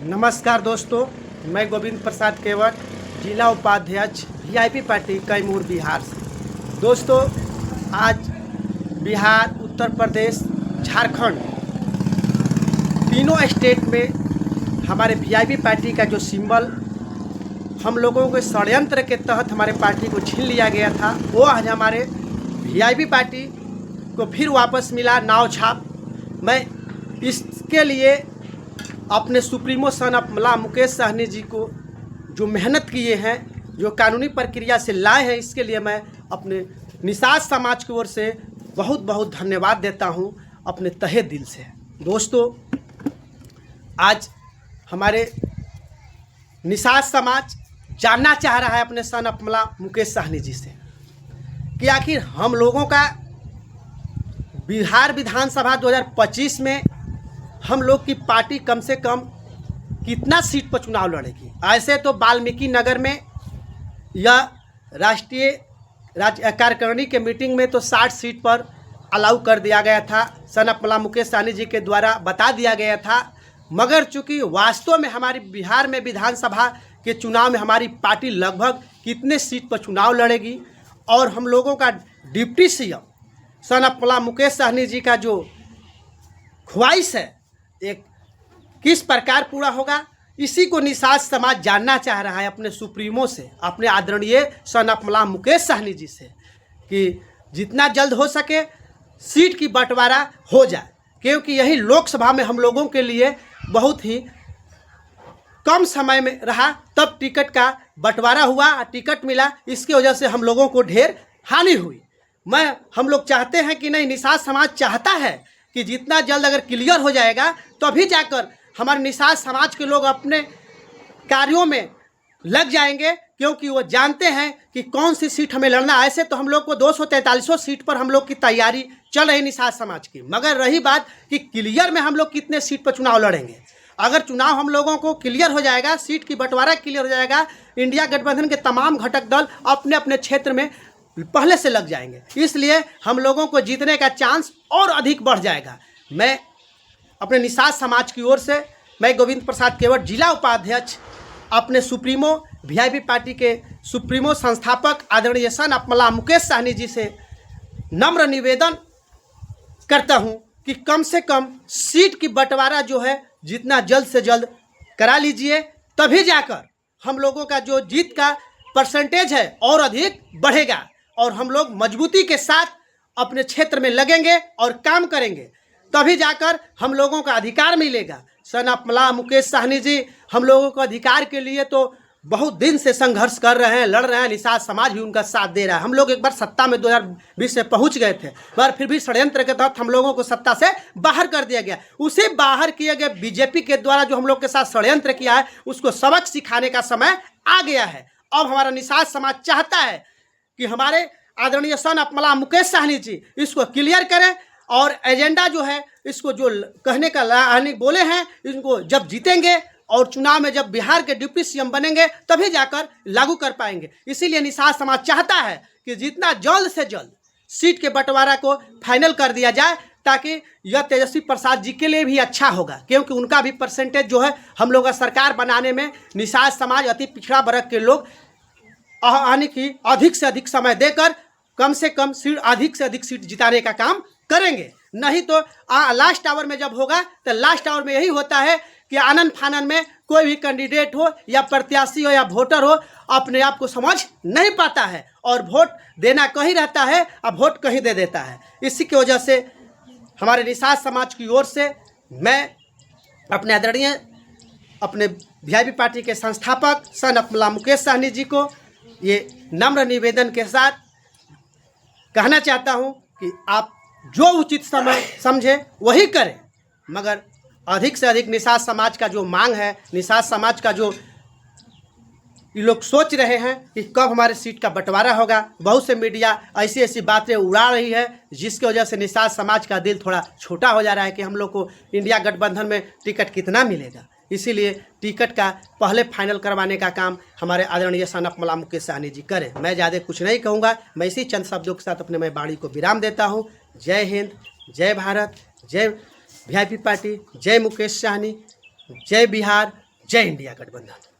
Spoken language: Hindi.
नमस्कार दोस्तों, मैं गोविंद प्रसाद केवट, जिला उपाध्यक्ष वीआईपी पार्टी कैमूर बिहार से। दोस्तों, आज बिहार, उत्तर प्रदेश, झारखंड तीनों स्टेट में हमारे वीआईपी पार्टी का जो सिंबल हम लोगों के षड्यंत्र के तहत हमारे पार्टी को छीन लिया गया था, वो आज हमारे वीआईपी पार्टी को फिर वापस मिला नाव छाप। मैं इसके लिए अपने सुप्रीमो सन ऑफ मला मुकेश सहनी जी को जो मेहनत किए हैं, जो कानूनी प्रक्रिया से लाए हैं, इसके लिए मैं अपने निषाद समाज की ओर से बहुत बहुत धन्यवाद देता हूं अपने तहे दिल से। दोस्तों, आज हमारे निषाद समाज जानना चाह रहा है अपने सन ऑफ मला मुकेश सहनी जी से कि आखिर हम लोगों का बिहार विधानसभा 2025 में हम लोग की पार्टी कम से कम कितना सीट पर चुनाव लड़ेगी। ऐसे तो वाल्मीकि नगर में या राष्ट्रीय कार्यकारिणी के मीटिंग में तो 60 सीट पर अलाउ कर दिया गया था, सन ऑफ मला मुकेश सहनी जी के द्वारा बता दिया गया था। मगर चूंकि वास्तव में हमारी बिहार में विधानसभा के चुनाव में हमारी पार्टी लगभग कितने सीट पर चुनाव लड़ेगी और हम लोगों का डिप्टी सीएम सन ऑफ मला मुकेश सहनी जी का जो ख्वाहिश है एक किस प्रकार पूरा होगा, इसी को निषाद समाज जानना चाह रहा है अपने सुप्रीमो से, अपने आदरणीय सन ऑफ मला मुकेश सहनी जी से, कि जितना जल्द हो सके सीट की बंटवारा हो जाए, क्योंकि यही लोकसभा में हम लोगों के लिए बहुत ही कम समय में रहा, तब टिकट का बंटवारा हुआ, टिकट मिला, इसकी वजह से हम लोगों को ढेर हानि हुई। हम लोग चाहते हैं कि नहीं, निषाद समाज चाहता है कि जितना जल्द अगर क्लियर हो जाएगा तभी जाकर हमारे निषाद समाज के लोग अपने कार्यों में लग जाएंगे, क्योंकि वो जानते हैं कि कौन सी सीट हमें लड़ना है। ऐसे तो हम लोग को 243 सीट पर हम लोग की तैयारी चल रही निषाद समाज की, मगर रही बात कि क्लियर में हम लोग कितने सीट पर चुनाव लड़ेंगे। अगर चुनाव हम लोगों को क्लियर हो जाएगा, सीट की बंटवारा क्लियर हो जाएगा, इंडिया गठबंधन के तमाम घटक दल अपने अपने क्षेत्र में पहले से लग जाएंगे, इसलिए हम लोगों को जीतने का चांस और अधिक बढ़ जाएगा। मैं अपने निषाद समाज की ओर से मैं गोविंद प्रसाद केवट, जिला उपाध्यक्ष, अपने सुप्रीमो वीआईपी पार्टी के सुप्रीमो संस्थापक आदरणीय सन ऑफ मला मुकेश सहनी जी से नम्र निवेदन करता हूं कि कम से कम सीट की बंटवारा जो है जितना जल्द से जल्द करा लीजिए, तभी जाकर हम लोगों का जो जीत का परसेंटेज है और अधिक बढ़ेगा और हम लोग मजबूती के साथ अपने क्षेत्र में लगेंगे और काम करेंगे, तभी जाकर हम लोगों का अधिकार मिलेगा। सन ऑफ मला मुकेश सहनी जी हम लोगों को अधिकार के लिए तो बहुत दिन से संघर्ष कर रहे हैं, लड़ रहे हैं, निषाद समाज भी उनका साथ दे रहा है। हम लोग एक बार सत्ता में 2020 में पहुंच गए थे, मगर फिर भी षड्यंत्र के तहत हम लोगों को सत्ता से बाहर कर दिया गया। उसे बाहर किए गए बीजेपी के द्वारा जो हम लोग के साथ षड्यंत्र किया है, उसको सबक सिखाने का समय आ गया है। अब हमारा निषाद समाज चाहता है कि हमारे आदरणीय सन ऑफ मला मुकेश सहनी जी इसको क्लियर करें और एजेंडा जो है, इसको जो कहने का बोले हैं, इनको जब जीतेंगे और चुनाव में जब बिहार के डिप्टी सीएम बनेंगे तभी जाकर लागू कर पाएंगे। इसीलिए निषाद समाज चाहता है कि जितना जल्द से जल्द सीट के बंटवारा को फाइनल कर दिया जाए, ताकि यह तेजस्वी प्रसाद जी के लिए भी अच्छा होगा, क्योंकि उनका भी परसेंटेज जो है हम लोग का सरकार बनाने में निषाद समाज अति पिछड़ा वर्ग के लोग यानी कि अधिक से अधिक समय देकर कम से कम सीट, अधिक से अधिक सीट जिताने का काम करेंगे। नहीं तो लास्ट आवर में जब होगा तो लास्ट आवर में यही होता है कि आनन फानन में कोई भी कैंडिडेट हो या प्रत्याशी हो या वोटर हो, अपने आप को समझ नहीं पाता है और वोट देना कहीं रहता है और वोट कहीं दे देता है। इसी की वजह से हमारे निषाद समाज की ओर से मैं अपने आदरणीय अपने वीआईपी पार्टी के संस्थापक सन ऑफ मला मुकेश सहनी जी को ये नम्र निवेदन के साथ कहना चाहता हूं कि आप जो उचित समय समझे वही करें, मगर अधिक से अधिक निषाद समाज का जो मांग है, निषाद समाज का जो ये लोग सोच रहे हैं कि कब हमारे सीट का बंटवारा होगा। बहुत से मीडिया ऐसी ऐसी बातें उड़ा रही है, जिसकी वजह से निषाद समाज का दिल थोड़ा छोटा हो जा रहा है कि हम लोग को इंडिया गठबंधन में टिकट कितना मिलेगा। इसीलिए टिकट का पहले फाइनल करवाने का काम हमारे आदरणीय सन ऑफ मला मुकेश सहनी जी करें। मैं ज़्यादा कुछ नहीं कहूँगा, मैं इसी चंद शब्दों के साथ अपने मैं बाड़ी को विराम देता हूँ। जय हिंद, जय भारत, जय वीआईपी पार्टी, जय मुकेश सहनी, जय बिहार, जय इंडिया गठबंधन।